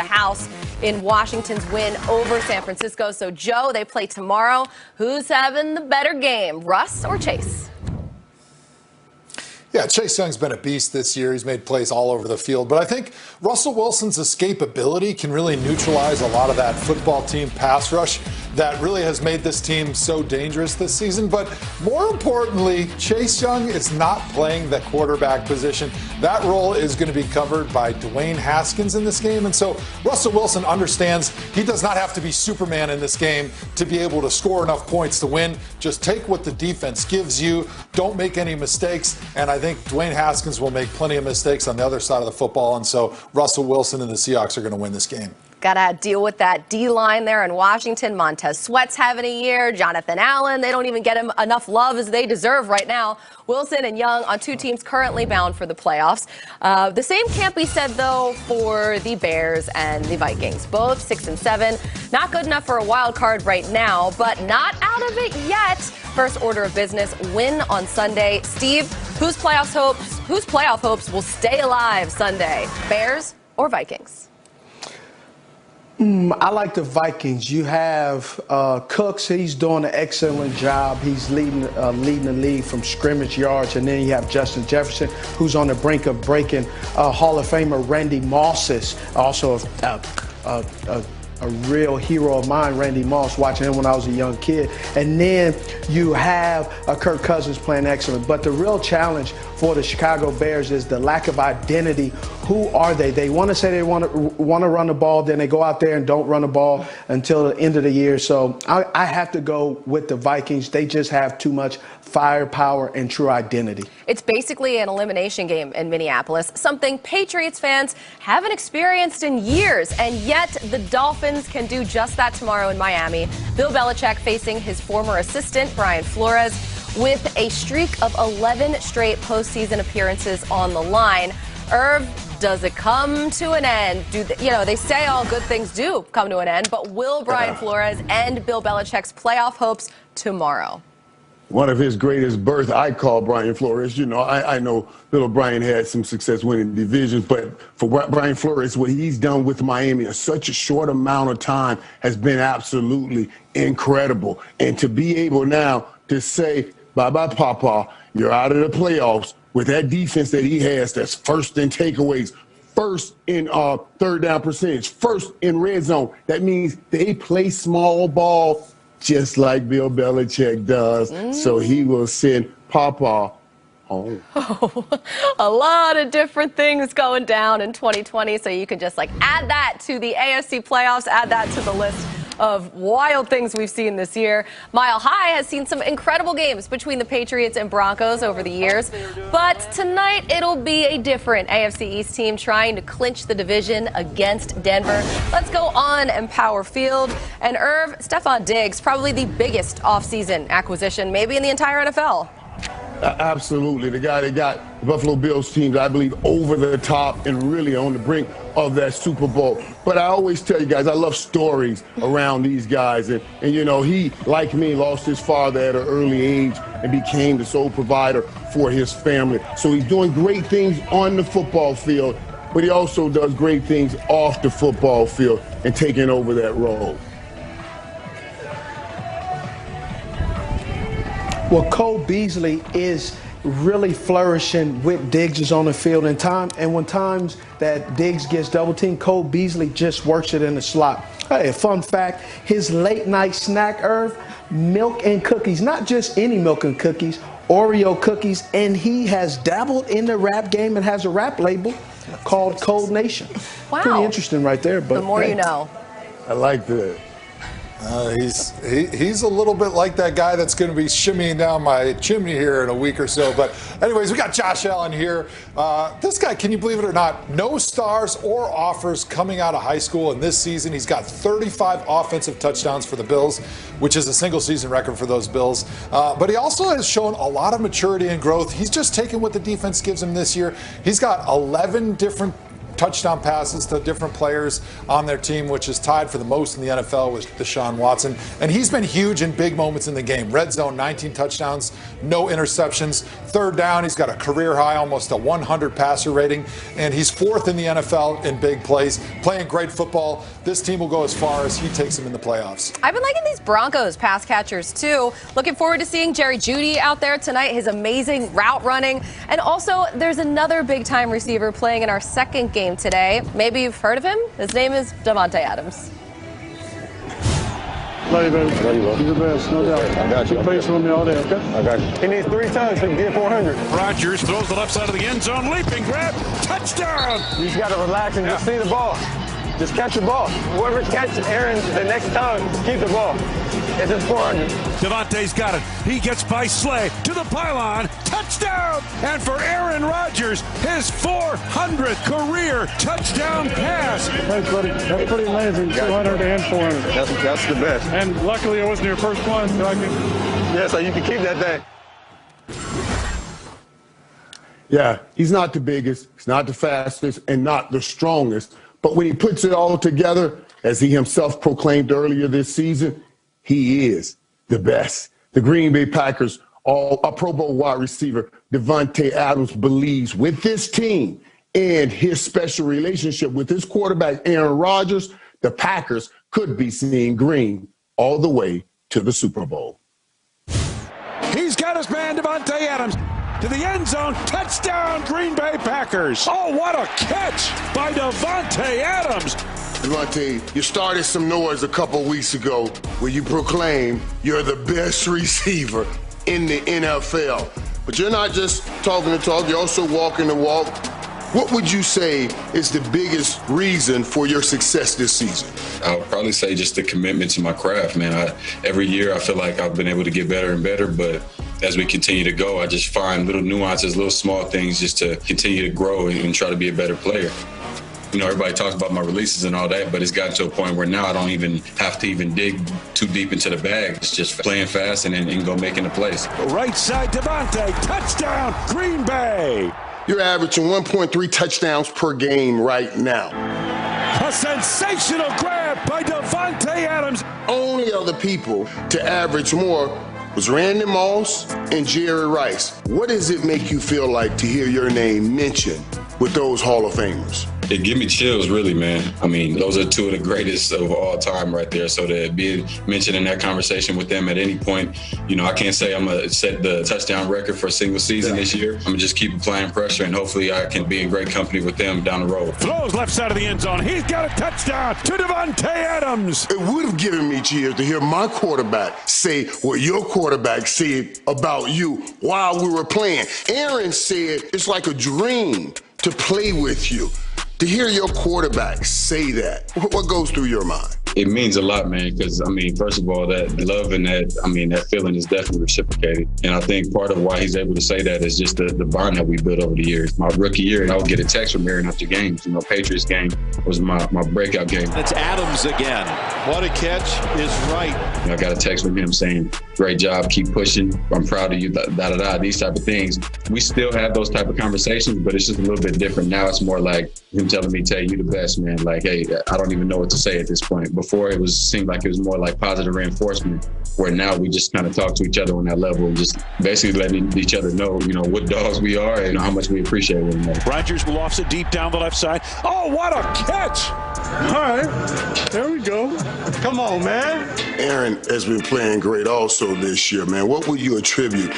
the house in Washington's win over San Francisco. So, Joe, they play tomorrow. Who's having the better game, Russ or Chase? Yeah, Chase Young's been a beast this year. He's made plays all over the field. But I think Russell Wilson's escapability can really neutralize a lot of that football team pass rush that really has made this team so dangerous this season. But more importantly, Chase Young is not playing the quarterback position. That role is going to be covered by Dwayne Haskins in this game. And so Russell Wilson understands he does not have to be Superman in this game to be able to score enough points to win. Just take what the defense gives you. Don't make any mistakes. And I think Dwayne Haskins will make plenty of mistakes on the other side of the football. And so Russell Wilson and the Seahawks are going to win this game. Got to deal with that D-line there in Washington. Montez Sweat's having a year. Jonathan Allen, they don't even get him enough love as they deserve right now. Wilson and Young on two teams currently bound for the playoffs. The same can't be said, though, for the Bears and the Vikings. Both 6-7. Not good enough for a wild card right now, but not out of it yet. First order of business, win on Sunday. Steve, whose playoff hopes will stay alive Sunday? Bears or Vikings? I like the Vikings. You have Cooks. He's doing an excellent job. He's leading the league from scrimmage yards. And then you have Justin Jefferson, who's on the brink of breaking Hall of Famer Randy Moss's, also a real hero of mine, Randy Moss, watching him when I was a young kid. And then you have Kirk Cousins playing excellent. But the real challenge for the Chicago Bears is the lack of identity. Who are they? They want to say they want to run the ball, then they go out there and don't run the ball until the end of the year. So I have to go with the Vikings. They just have too much firepower and true identity. It's basically an elimination game in Minneapolis, something Patriots fans haven't experienced in years, and yet the Dolphins can do just that tomorrow in Miami. Bill Belichick facing his former assistant, Brian Flores, with a streak of 11 straight postseason appearances on the line. Irv, does it come to an end? They say all good things do come to an end, but will Brian Flores end Bill Belichick's playoff hopes tomorrow? One of his greatest births, I call Brian Flores. I know little Brian had some success winning divisions, but for Brian Flores, what he's done with Miami in such a short amount of time has been absolutely incredible. And to be able now to say, bye-bye, Papa, you're out of the playoffs with that defense that he has that's first in takeaways, first in third down percentage, first in red zone. That means they play small ball just like Bill Belichick does. So he will send Papa home. Oh, a lot of different things going down in 2020. So you can just add that to the AFC playoffs, add that to the list of wild things we've seen this year. Mile High has seen some incredible games between the Patriots and Broncos over the years. But tonight it'll be a different AFC East team trying to clinch the division against Denver. Let's go on Empower Field. And Irv, Stephon Diggs, probably the biggest offseason acquisition maybe in the entire NFL. Absolutely. The guy that got the Buffalo Bills teams, I believe, over the top and really on the brink of that Super Bowl. But I always tell you guys, I love stories around these guys. And he, like me, lost his father at an early age and became the sole provider for his family. So he's doing great things on the football field, but he also does great things off the football field and taking over that role. Well, Cole Beasley is really flourishing with Diggs is on the field in time. And when times that Diggs gets double teamed, Cole Beasley just works it in the slot. Hey, a fun fact, his late night snack, Irv, milk and cookies, not just any milk and cookies, Oreo cookies. And he has dabbled in the rap game and has a rap label called Cold Nation. Wow. Pretty interesting right there. But the more you know. I like that. He's a little bit like that guy that's going to be shimmying down my chimney here in a week or so. But anyways, we got Josh Allen here. This guy, can you believe it or not, no stars or offers coming out of high school in this season. He's got 35 offensive touchdowns for the Bills, which is a single season record for those Bills. But he also has shown a lot of maturity and growth. He's just taken what the defense gives him this year. He's got 11 different touchdown passes to different players on their team, which is tied for the most in the NFL with Deshaun Watson. And he's been huge in big moments in the game. Red zone, 19 touchdowns, no interceptions. Third down, he's got a career high, almost a 100 passer rating. And he's fourth in the NFL in big plays, playing great football. This team will go as far as he takes them in the playoffs. I've been liking these Broncos pass catchers, too. Looking forward to seeing Jerry Jeudy out there tonight, his amazing route running. And also, there's another big-time receiver playing in our second game today. Maybe you've heard of him. His name is Davante Adams. Love you, baby. Love you, bro. You're the best, no doubt. I got you. Keep facing with me all day, okay? I got you. He needs 3 times to get 400. Rodgers throws the left side of the end zone, leaping grab, touchdown! You just got to relax and just see the ball. Just catch the ball. Whoever catches Aaron the next time, keep the ball. It's just 400. Davante's got it. He gets by Slay to the pylon. Touchdown! And for Aaron Rodgers, his 400th career touchdown pass. Thanks, buddy. That's pretty amazing. 200 and 400. That's the best. And luckily, it wasn't your first one, so I can... Yeah, so you can keep that thing. Yeah, he's not the biggest, he's not the fastest, and not the strongest. But when he puts it all together, as he himself proclaimed earlier this season, he is the best. The Green Bay Packers, a Pro Bowl wide receiver, Davante Adams, believes with this team and his special relationship with his quarterback, Aaron Rodgers, the Packers could be seeing green all the way to the Super Bowl. He's got his man, Davante Adams, to the end zone. Touchdown, Green Bay Packers. Oh, what a catch by Davante Adams. Davante, you started some noise a couple weeks ago where you proclaim you're the best receiver in the NFL. But you're not just talking the talk, you're also walking the walk. What would you say is the biggest reason for your success this season? I would probably say just the commitment to my craft, man. Every year I feel like I've been able to get better and better, but as we continue to go, I just find little nuances, little small things just to continue to grow and try to be a better player. You know, everybody talks about my releases and all that, but it's gotten to a point where now I don't even have to even dig too deep into the bag. It's just playing fast and go making the plays. Right side, Davante, touchdown, Green Bay. You're averaging 1.3 touchdowns per game right now. A sensational grab by Davante Adams. Only other people to average more was Randy Moss and Jerry Rice. What does it make you feel like to hear your name mentioned with those Hall of Famers? It gives me chills, really, man. I mean, those are two of the greatest of all time right there. So to be mentioned in that conversation with them at any point, you know, I can't say I'm going to set the touchdown record for a single season this year. I'm going to just keep applying pressure, and hopefully I can be in great company with them down the road. Throws left side of the end zone. He's got a touchdown to Davante Adams. It would have given me chills to hear my quarterback say what your quarterback said about you while we were playing. Aaron said it's like a dream to play with you. To hear your quarterback say that, what goes through your mind? It means a lot, man, because, I mean, first of all, that love and that feeling is definitely reciprocated. And I think part of why he's able to say that is just the bond that we built over the years. My rookie year, I would get a text from Aaron after games. You know, Patriots game was my breakout game. It's Adams again. What a catch is right. You know, I got a text from him saying, great job, keep pushing. I'm proud of you, these type of things. We still have those type of conversations, but it's just a little bit different. Now it's more like him telling me, Tay, you the best, man. Like, hey, I don't even know what to say at this point. Before it seemed like it was more like positive reinforcement, where now we just kind of talk to each other on that level and just basically letting each other know, you know, what dogs we are and how much we appreciate one another. Rodgers lofts it deep down the left side. Oh, what a catch! All right, there we go. Come on, man. Aaron has been playing great also this year, man. What would you attribute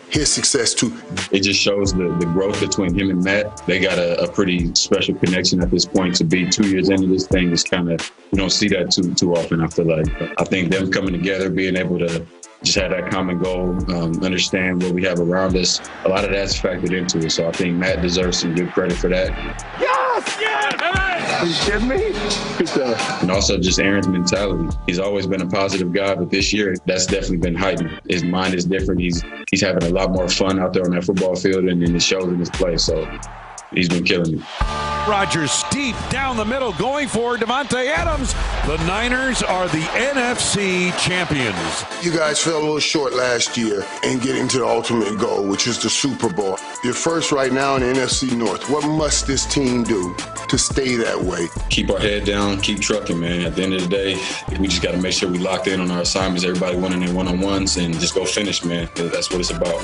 his success to? It just shows the growth between him and Matt. They got a pretty special connection at this point. To be 2 years into this thing is kind of, you don't see that too often, I feel like. I think them coming together, being able to just have that common goal, understand what we have around us, a lot of that's factored into it. So I think Matt deserves some good credit for that. Yes! Are you kidding me? Good job. And also just Aaron's mentality. He's always been a positive guy, but this year, that's definitely been heightened. His mind is different. He's having a lot more fun out there on that football field, and it shows in his play. So he's been killing it. Rodgers deep down the middle going for Davante Adams. The Niners are the NFC champions. You guys fell a little short last year in getting to the ultimate goal, which is the Super Bowl. You're first right now in the NFC North. What must this team do to stay that way? Keep our head down, keep trucking, man. At the end of the day, we just got to make sure we locked in on our assignments, everybody winning their one-on-ones, and just go finish, man. That's what it's about.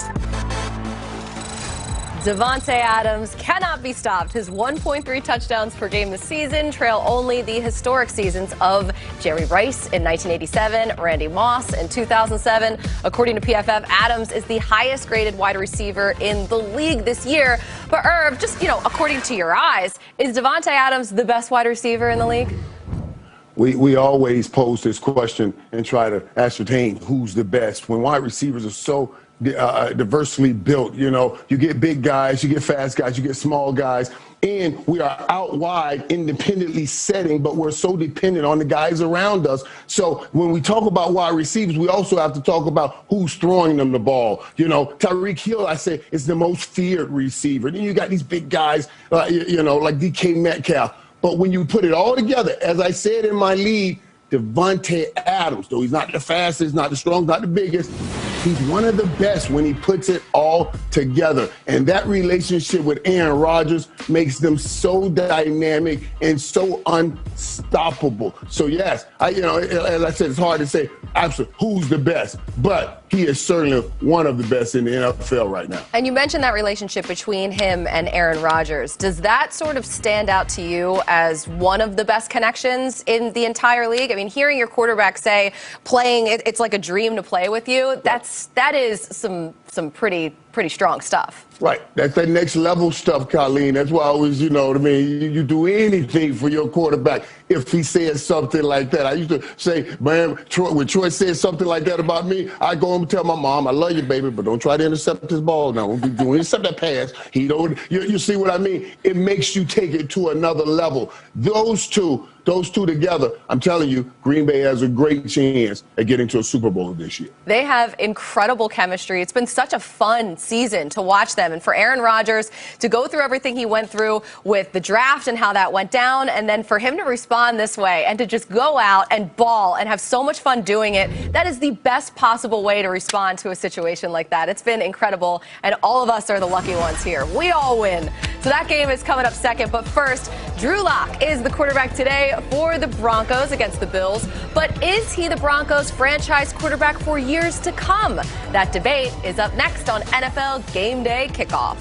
Davante Adams cannot be stopped. His 1.3 touchdowns per game this season trail only the historic seasons of Jerry Rice in 1987, Randy Moss in 2007. According to PFF, Adams is the highest graded wide receiver in the league this year. But Irv, just, according to your eyes, is Davante Adams the best wide receiver in the league? We always pose this question and try to ascertain who's the best. When wide receivers are so diversely built, you get big guys, you get fast guys, you get small guys, and we are out wide independently setting, but we're so dependent on the guys around us. So when we talk about wide receivers, we also have to talk about who's throwing them the ball. Tyreek Hill, I say, is the most feared receiver. Then you got these big guys, like DK Metcalf. But when you put it all together, as I said in my lead, Davante Adams, though he's not the fastest, not the strongest, not the biggest, he's one of the best when he puts it all together. And that relationship with Aaron Rodgers makes them so dynamic and so unstoppable. So, yes, as I said, it's hard to say absolutely who's the best, but he is certainly one of the best in the NFL right now. And you mentioned that relationship between him and Aaron Rodgers. Does that sort of stand out to you as one of the best connections in the entire league? I mean, hearing your quarterback say playing, it's like a dream to play with you, that is some pretty strong stuff. Right. That's that next level stuff, Colleen. That's why I always, you do anything for your quarterback if he says something like that. I used to say, man, when Troy says something like that about me, I go home and tell my mom, I love you, baby, but don't try to intercept this ball now. Don't be doing intercept that pass. You see what I mean? It makes you take it to another level. Those two together, I'm telling you, Green Bay has a great chance at getting to a Super Bowl this year. They have incredible chemistry. It's been such a fun season to watch them. And for Aaron Rodgers to go through everything he went through with the draft and how that went down, and then for him to respond this way and to just go out and ball and have so much fun doing it, that is the best possible way to respond to a situation like that. It's been incredible, and all of us are the lucky ones here. We all win. So that game is coming up second. But first, Drew Lock is the quarterback today for the Broncos against the Bills. But is he the Broncos franchise quarterback for years to come? That debate is up next on NFL Game Day Kickoff.